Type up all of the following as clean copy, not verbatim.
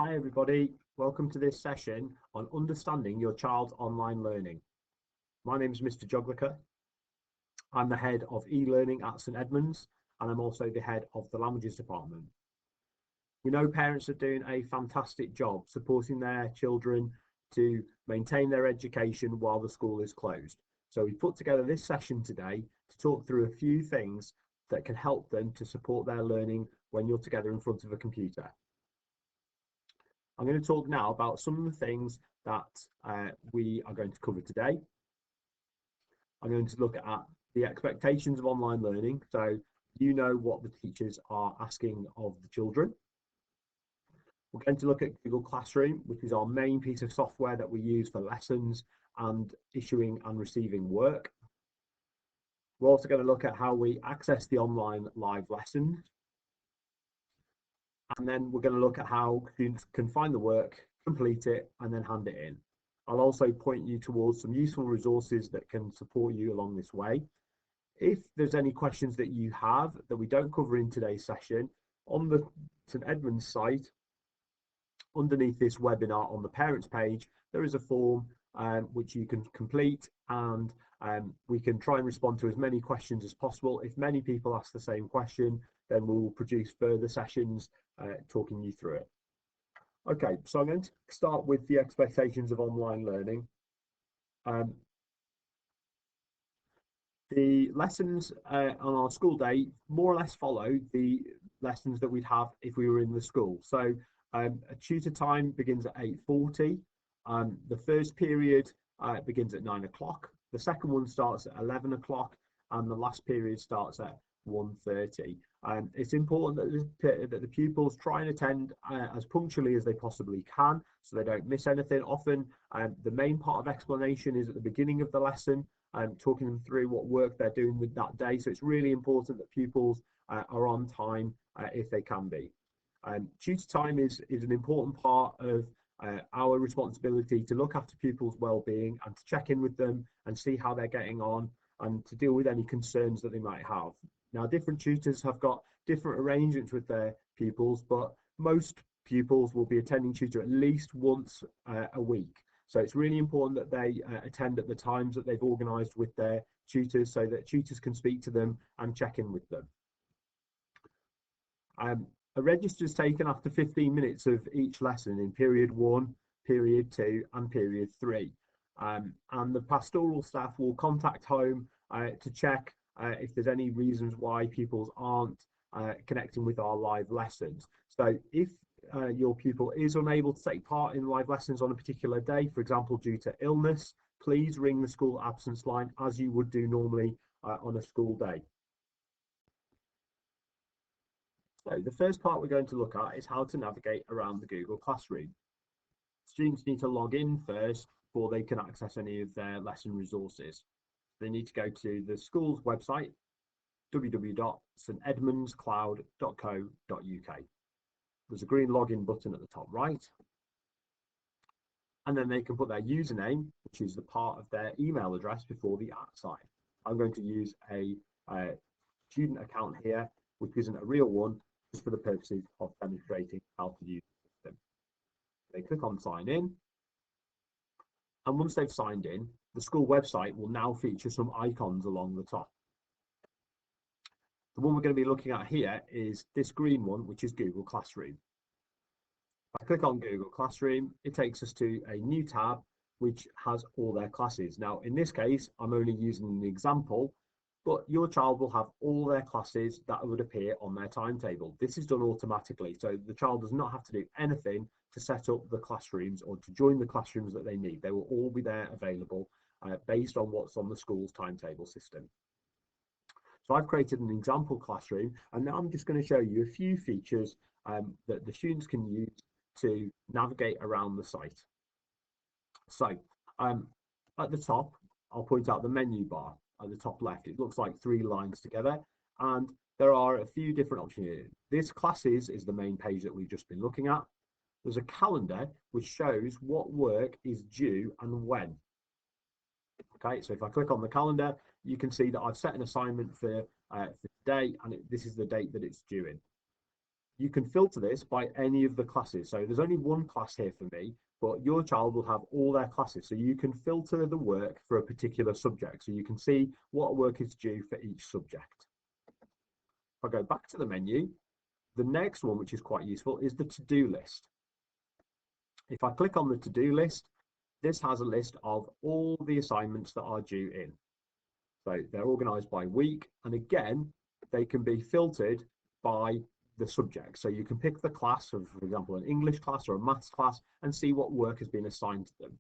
Hi everybody, welcome to this session on understanding your child's online learning. My name is Mr. Joglica. I'm the head of e-learning at St Edmunds and I'm also the head of the languages department. We know parents are doing a fantastic job supporting their children to maintain their education while the school is closed. So we put together this session today to talk through a few things that can help them to support their learning when you're together in front of a computer. I'm going to talk now about some of the things that we are going to cover today. I'm going to look at the expectations of online learning, so you know what the teachers are asking of the children. We're going to look at Google Classroom, which is our main piece of software that we use for lessons and issuing and receiving work. We're also going to look at how we access the online live lessons. And then we're going to look at how students can find the work, complete it, and then hand it in. I'll also point you towards some useful resources that can support you along this way. If there's any questions that you have that we don't cover in today's session, on the St Edmunds site, underneath this webinar on the parents page, there is a form which you can complete, and we can try and respond to as many questions as possible. If many people ask the same question, then we will produce further sessions talking you through it. Okay, so I'm going to start with the expectations of online learning. The lessons on our school day more or less follow the lessons that we'd have if we were in the school. So a tutor time begins at 8:40. The first period begins at 9 o'clock. The second one starts at 11 o'clock, and the last period starts at 1:30. It's important that the pupils try and attend as punctually as they possibly can, so they don't miss anything. Often, the main part of explanation is at the beginning of the lesson, talking them through what work they're doing with that day. So it's really important that pupils are on time if they can be. Tutor time is an important part of our responsibility to look after pupils' well-being and to check in with them and see how they're getting on and to deal with any concerns that they might have. Now, different tutors have got different arrangements with their pupils, but most pupils will be attending tutor at least once a week. So it's really important that they attend at the times that they've organised with their tutors so that tutors can speak to them and check in with them. A register is taken after 15 minutes of each lesson in period 1, period 2 and period 3. And the pastoral staff will contact home to check if there's any reasons why pupils aren't connecting with our live lessons. So if your pupil is unable to take part in live lessons on a particular day, for example, due to illness, please ring the school absence line as you would do normally on a school day. So the first part we're going to look at is how to navigate around the Google Classroom. Students need to log in first before they can access any of their lesson resources. They need to go to the school's website, www.stedmundscloud.co.uk. There's a green login button at the top right, and then they can put their username, which is the part of their email address, before the @ sign. I'm going to use a student account here, which isn't a real one, just for the purposes of demonstrating how to use the system. They click on sign in, and once they've signed in, the school website will now feature some icons along the top. The one we're going to be looking at here is this green one, which is Google Classroom. If I click on Google Classroom, it takes us to a new tab which has all their classes. Now, in this case, I'm only using an example, but your child will have all their classes that would appear on their timetable. This is done automatically, so the child does not have to do anything to set up the classrooms or to join the classrooms that they need. They will all be there available based on what's on the school's timetable system. So I've created an example classroom, and now I'm just going to show you a few features that the students can use to navigate around the site. So at the top, I'll point out the menu bar at the top left. It looks like 3 lines together, and there are a few different options here. This classes is the main page that we've just been looking at. There's a calendar which shows what work is due and when. Okay, so if I click on the calendar, you can see that I've set an assignment for today, and this is the date that it's due in. You can filter this by any of the classes. So there's only one class here for me, but your child will have all their classes. So you can filter the work for a particular subject. So you can see what work is due for each subject. If I go back to the menu, the next one, which is quite useful, is the to-do list. If I click on the to-do list, this has a list of all the assignments that are due in. So they're organized by week, and again, they can be filtered by the subject. So you can pick the class of, for example, an English class or a maths class, and see what work has been assigned to them.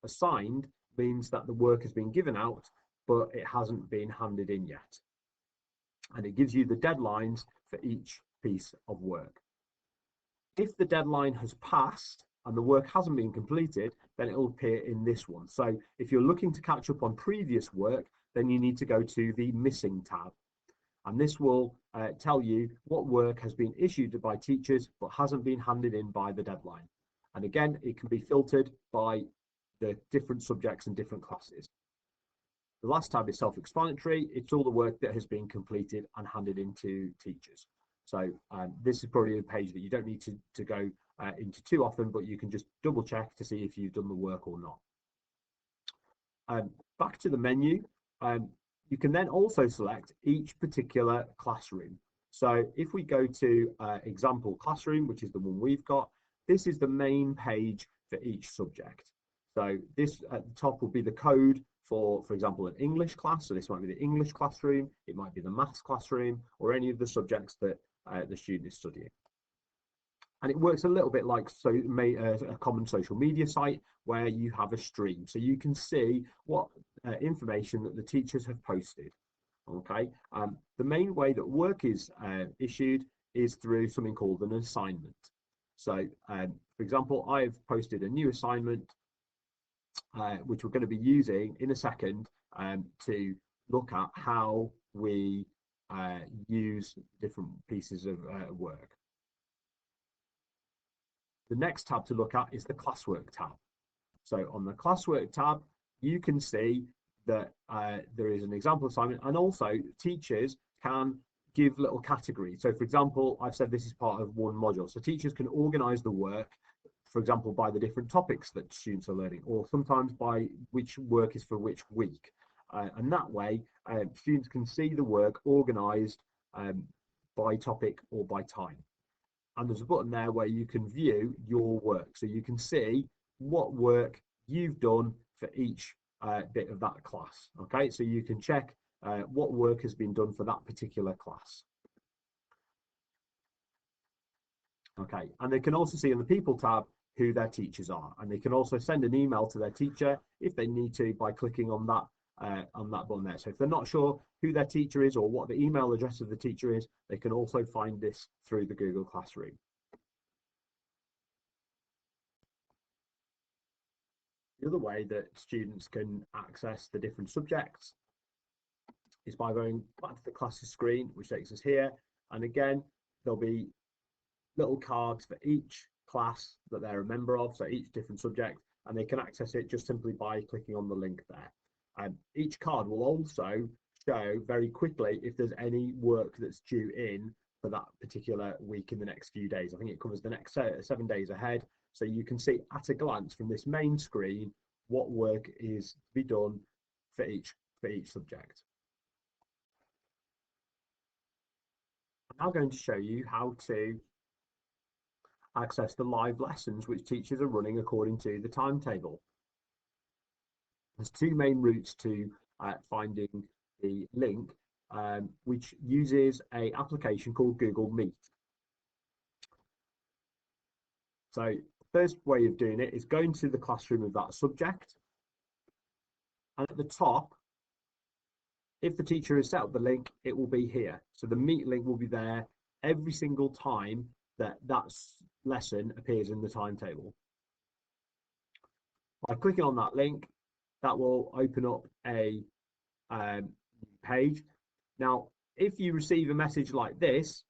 Assigned means that the work has been given out, but it hasn't been handed in yet. And it gives you the deadlines for each piece of work. If the deadline has passed and the work hasn't been completed, then it will appear in this one. So if you're looking to catch up on previous work, then you need to go to the missing tab. And this will tell you what work has been issued by teachers but hasn't been handed in by the deadline. And again, it can be filtered by the different subjects and different classes. The last tab is self-explanatory. It's all the work that has been completed and handed into teachers. So this is probably a page that you don't need to go into too often, but you can just double check to see if you've done the work or not. Back to the menu, you can then also select each particular classroom. So if we go to example classroom, which is the one we've got, this is the main page for each subject. So this at the top will be the code for example, an English class. So this might be the English classroom, it might be the maths classroom, or any of the subjects that the student is studying. And it works a little bit like a common social media site where you have a stream. So you can see what information that the teachers have posted. Okay. The main way that work is issued is through something called an assignment. So for example, I've posted a new assignment which we're going to be using in a second to look at how we use different pieces of work. The next tab to look at is the Classwork tab. So on the Classwork tab, you can see that there is an example assignment, and also teachers can give little categories. So for example, I've said this is part of one module. So teachers can organize the work, for example, by the different topics that students are learning, or sometimes by which work is for which week. And that way, students can see the work organized by topic or by time. And there's a button there where you can view your work. So you can see what work you've done for each bit of that class. Okay, so you can check what work has been done for that particular class. Okay, and they can also see in the People tab who their teachers are, and they can also send an email to their teacher if they need to by clicking on that button there. So if they're not sure who their teacher is or what the email address of the teacher is, they can also find this through the Google Classroom. The other way that students can access the different subjects is by going back to the classes screen, which takes us here. And again, there'll be little cards for each class that they're a member of, so each different subject, and they can access it just simply by clicking on the link there. Each card will also show very quickly if there's any work that's due in for that particular week in the next few days. I think it covers the next 7 days ahead, so you can see at a glance from this main screen what work is to be done for each subject. I'm now going to show you how to access the live lessons which teachers are running according to the timetable. There's two main routes to finding the link, which uses an application called Google Meet. So the first way of doing it is going to the classroom of that subject, and at the top, if the teacher has set up the link, it will be here. So the Meet link will be there every single time that lesson appears in the timetable. By clicking on that link, that will open up a page. Now, if you receive a message like this,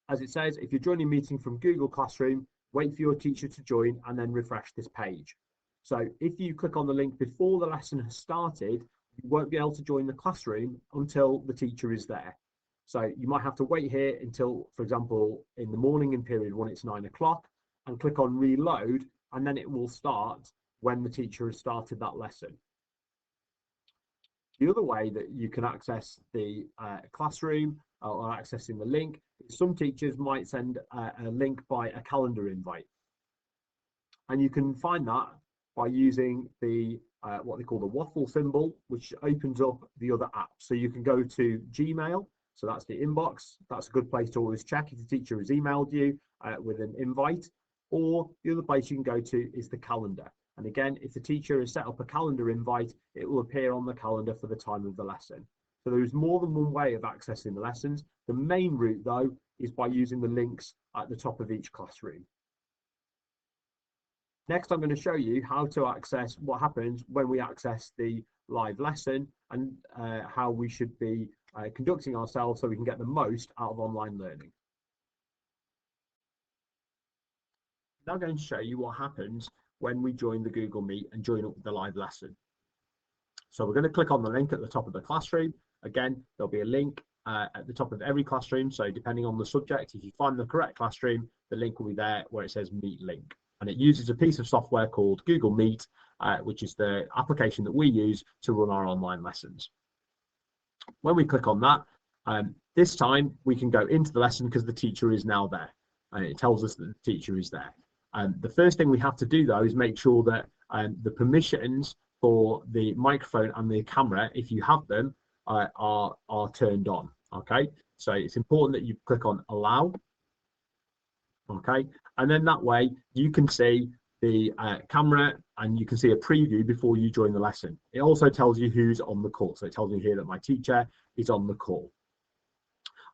as it says, if you're joining a meeting from Google Classroom, wait for your teacher to join and then refresh this page. So if you click on the link before the lesson has started, you won't be able to join the classroom until the teacher is there. So you might have to wait here until, for example, in the morning in period 1, it's 9 o'clock, and click on reload, and then it will start when the teacher has started that lesson. The other way that you can access the classroom or accessing the link, some teachers might send a link by a calendar invite. And you can find that by using the what they call the waffle symbol, which opens up the other apps. So you can go to Gmail, so that's the inbox. That's a good place to always check if the teacher has emailed you with an invite. Or the other place you can go to is the calendar. And again, if the teacher has set up a calendar invite, it will appear on the calendar for the time of the lesson. So there is more than one way of accessing the lessons. The main route, though, is by using the links at the top of each classroom. Next, I'm going to show you how to access what happens when we access the live lesson and how we should be conducting ourselves so we can get the most out of online learning. I'm now going to show you what happens when we join the Google Meet and join up with the live lesson. So we're going to click on the link at the top of the classroom. Again, there'll be a link at the top of every classroom. So depending on the subject, if you find the correct classroom, the link will be there where it says Meet Link. And it uses a piece of software called Google Meet, which is the application that we use to run our online lessons. When we click on that, this time we can go into the lesson because the teacher is now there. And it tells us that the teacher is there. The first thing we have to do, though, is make sure that the permissions for the microphone and the camera, if you have them, are turned on. Okay, so it's important that you click on Allow. Okay, and then that way you can see the camera and you can see a preview before you join the lesson. It also tells you who's on the call. So it tells you here that my teacher is on the call.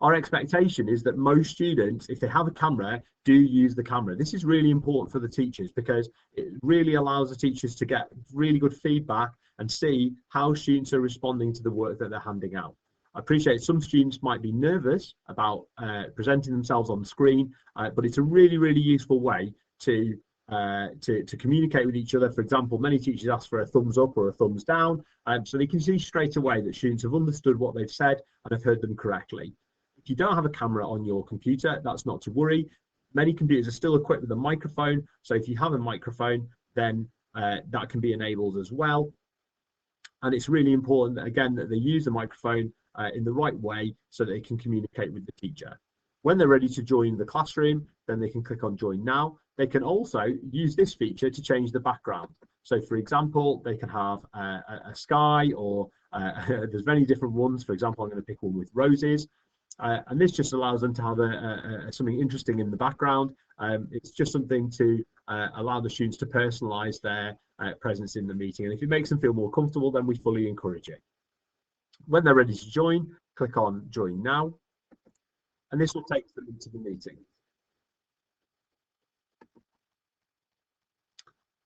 Our expectation is that most students, if they have a camera, do use the camera. This is really important for the teachers because it really allows the teachers to get really good feedback and see how students are responding to the work that they're handing out. I appreciate some students might be nervous about presenting themselves on the screen, but it's a really, really useful way to communicate with each other. For example, many teachers ask for a thumbs up or a thumbs down, so they can see straight away that students have understood what they've said and have heard them correctly. If you don't have a camera on your computer, that's not to worry. Many computers are still equipped with a microphone, so if you have a microphone, then that can be enabled as well. And it's really important that, again, that they use the microphone in the right way so that they can communicate with the teacher. When they're ready to join the classroom, then they can click on Join Now. They can also use this feature to change the background. So, for example, they can have a sky or there's many different ones. For example, I'm going to pick one with roses. And this just allows them to have something interesting in the background. It's just something to allow the students to personalize their presence in the meeting. And if it makes them feel more comfortable, then we fully encourage it. When they're ready to join, click on Join Now. And this will take them into the meeting.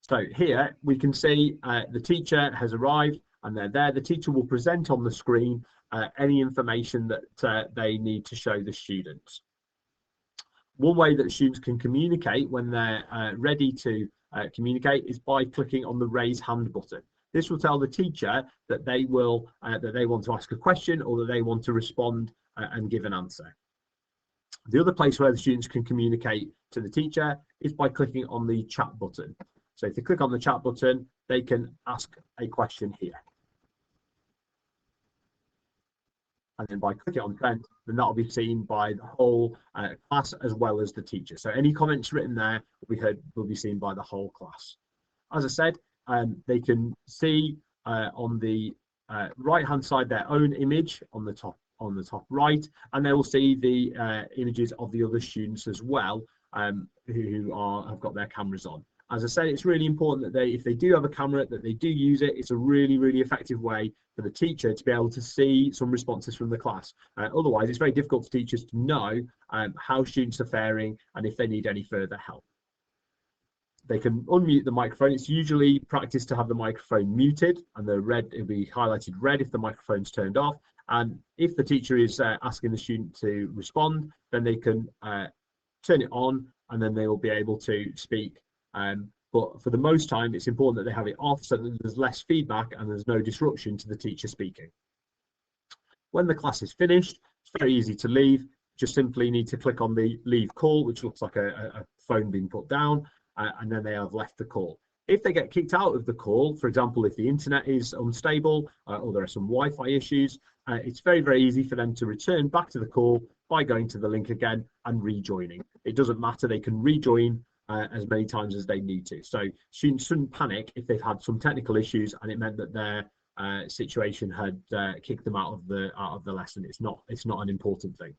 So here we can see the teacher has arrived and they're there. The teacher will present on the screen any information that they need to show the students. One way that students can communicate when they're ready to communicate is by clicking on the raise hand button. This will tell the teacher that they want to ask a question or that they want to respond and give an answer. The other place where the students can communicate to the teacher is by clicking on the chat button. So if they click on the chat button, they can ask a question here. And then by clicking on send, then that'll be seen by the whole class as well as the teacher. So any comments written there will be seen by the whole class. As I said, they can see on the right-hand side their own image on the top right, and they will see the images of the other students as well who have got their cameras on. As I said, it's really important that if they do have a camera, that they do use it. It's a really, really effective way for the teacher to be able to see some responses from the class. Otherwise, it's very difficult for teachers to know how students are faring and if they need any further help. They can unmute the microphone. It's usually practice to have the microphone muted, and it'll be highlighted red if the microphone's turned off. And if the teacher is asking the student to respond, then they can turn it on, and then they will be able to speak. But for the most time, it's important that they have it off so that there's less feedback and there's no disruption to the teacher speaking. When the class is finished, It's very easy to leave. Just simply need to click on the leave call, which looks like a phone being put down, and then they have left the call. If they get kicked out of the call, for example, if the internet is unstable or there are some Wi-Fi issues, it's very, very easy for them to return back to the call by going to the link again and rejoining. It doesn't matter, they can rejoin as many times as they need to. So students shouldn't panic if they've had some technical issues and it meant that their situation had kicked them out of the lesson. It's not an important thing.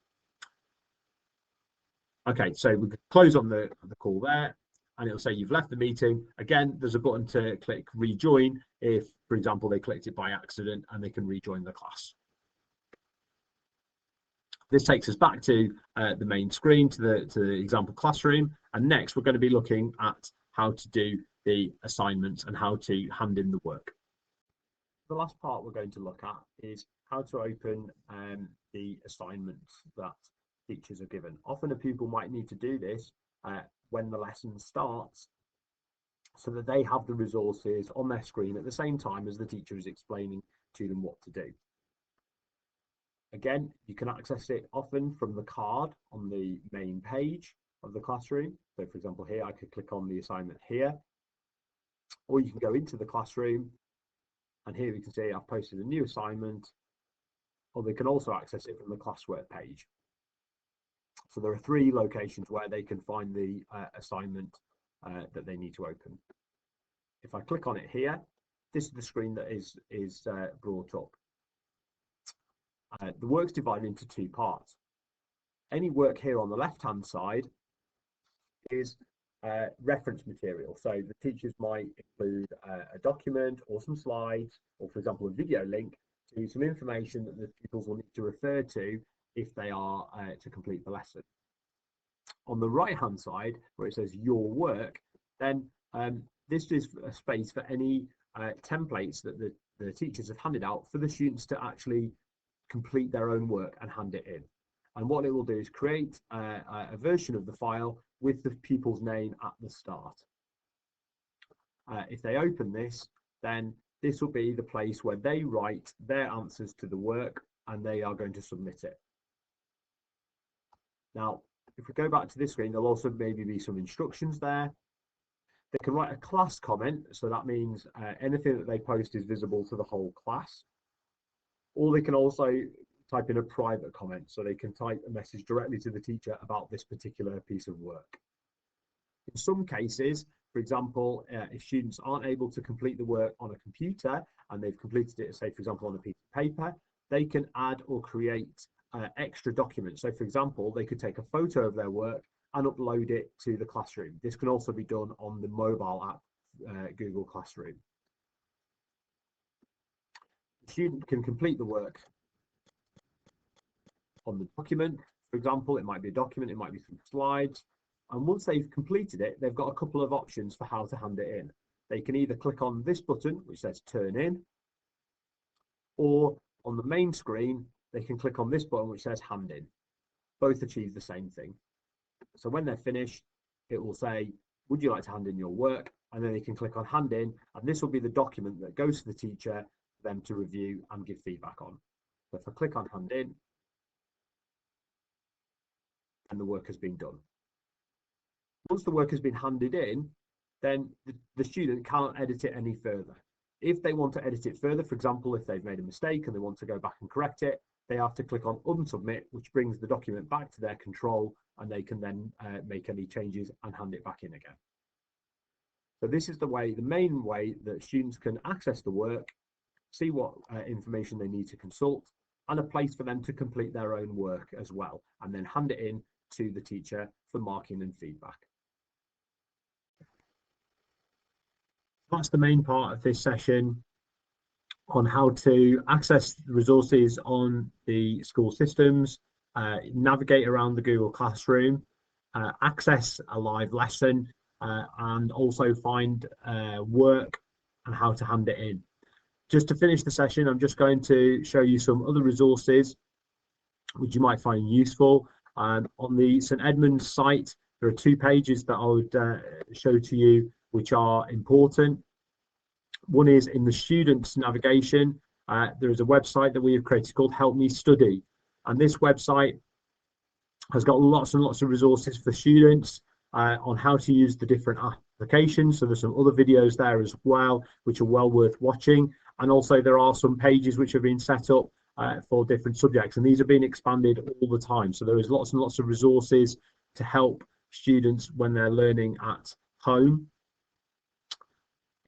Okay, so we could close on the call there, and it'll say you've left the meeting. Again, there's a button to click rejoin if, for example, they clicked it by accident, and they can rejoin the class. This takes us back to the main screen, to the example classroom, and next we're going to be looking at how to do the assignments and how to hand in the work. The last part we're going to look at is how to open the assignments that teachers are given. Often a pupil might need to do this when the lesson starts, so that they have the resources on their screen at the same time as the teacher is explaining to them what to do. Again, you can access it often from the card on the main page of the classroom. So for example, here I could click on the assignment here, or you can go into the classroom, and here we can see I've posted a new assignment, or they can also access it from the Classwork page. So there are 3 locations where they can find the assignment that they need to open. If I click on it here, this is the screen that is brought up. The work's divided into 2 parts. Any work here on the left-hand side is reference material. So the teachers might include a document or some slides, or for example, a video link to some information that the pupils will need to refer to if they are to complete the lesson. On the right-hand side, where it says your work, then this is a space for any templates that the teachers have handed out for the students to actually complete their own work and hand it in. And what it will do is create a version of the file with the pupil's name at the start. If they open this, then this will be the place where they write their answers to the work, and they are going to submit it. Now, if we go back to this screen, there'll also maybe be some instructions there. They can write a class comment, so that means anything that they post is visible to the whole class. Or they can also type in a private comment, so they can type a message directly to the teacher about this particular piece of work. In some cases, for example, if students aren't able to complete the work on a computer and they've completed it, say, for example, on a piece of paper, they can add or create extra documents. So, for example, they could take a photo of their work and upload it to the classroom. This can also be done on the mobile app, Google Classroom. The student can complete the work on the document. For example, it might be a document, it might be some slides. And once they've completed it, they've got a couple of options for how to hand it in. They can either click on this button, which says turn in, or on the main screen, they can click on this button, which says hand in. Both achieve the same thing. So when they're finished, it will say, would you like to hand in your work? And then they can click on hand in, and this will be the document that goes to the teacher for them to review and give feedback on. So if I click on hand in, and the work has been done. Once the work has been handed in, then the student can't edit it any further. If they want to edit it further, for example, if they've made a mistake and they want to go back and correct it, they have to click on unsubmit, which brings the document back to their control, and they can then make any changes and hand it back in again. So this is the main way that students can access the work, see what information they need to consult, and a place for them to complete their own work as well, and then hand it in to the teacher for marking and feedback. That's the main part of this session on how to access the resources on the school systems, navigate around the Google Classroom, access a live lesson, and also find work and how to hand it in. Just to finish the session, I'm just going to show you some other resources which you might find useful. On the St Edmunds site, there are 2 pages that I would show to you which are important. One is in the students navigation. There is a website that we have created called Help Me Study. And this website has got lots and lots of resources for students on how to use the different applications. So there's some other videos there as well, which are well worth watching. And also there are some pages which have been set up for different subjects, and these are being expanded all the time. So there is lots and lots of resources to help students when they're learning at home.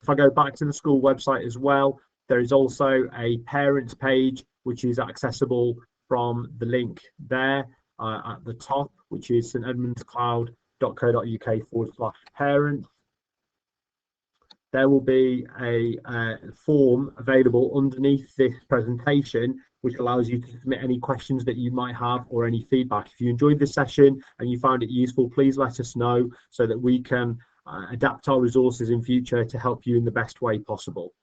If I go back to the school website as well, there is also a parents page, which is accessible from the link there at the top, which is stedmundscloud.co.uk/parents. There will be a form available underneath this presentation, which allows you to submit any questions that you might have or any feedback. If you enjoyed this session and you found it useful, please let us know so that we can adapt our resources in future to help you in the best way possible.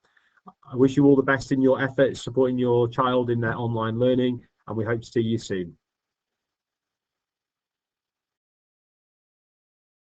I wish you all the best in your efforts supporting your child in their online learning, and we hope to see you soon.